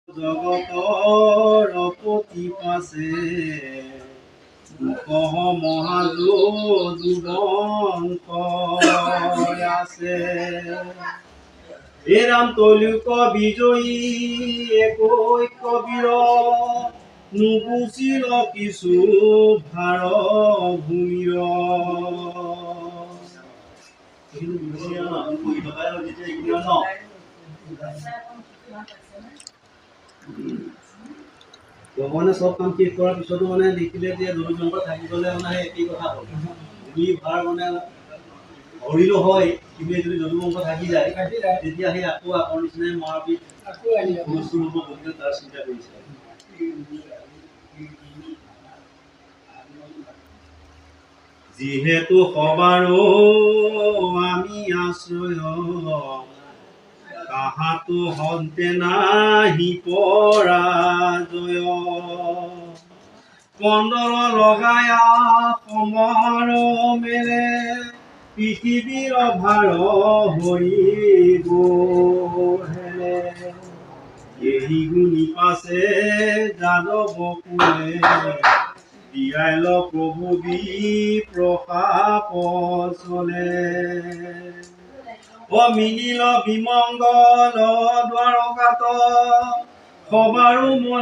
জগতৰ পতি পাছে কহ মহাজুবংশ আছে হে ৰাম তলুক বিজয়ী একৈক কবিৰ নুগুচিল কিছু ভাৰ ভূমিৰ ভগৱানে চব কাম শেষ কৰাৰ পিছতো মানে দেখিলে যে দলু জংঘ থাকি গ'লে মানে একেই কথা হ'ল ভূমি ভাৰ মানে হৰিলো হয় কিন্তু যদি দলু জংঘ থাকি যায় তেতিয়া সেই আকৌ আগৰ নিচিনাই মাৰপিট হুলস্থুল হ'ব গতিকে তাৰ চিন্তা কৰিছে যিহেতু সবাৰো আমি আশ্ৰয় তাহাতো হন্তে নাহি পৰাজয় কন্দল লগায়া সমৰ মেলে পৃথিৱীৰ ভাৰ হৰিব হেলে এই গুণি পাছে যাদৱ কুলে দিয়াইল প্ৰভু প্ৰসাপ চলে মিলিল বিমংগল দ্বাৰকাত সবাৰো মনে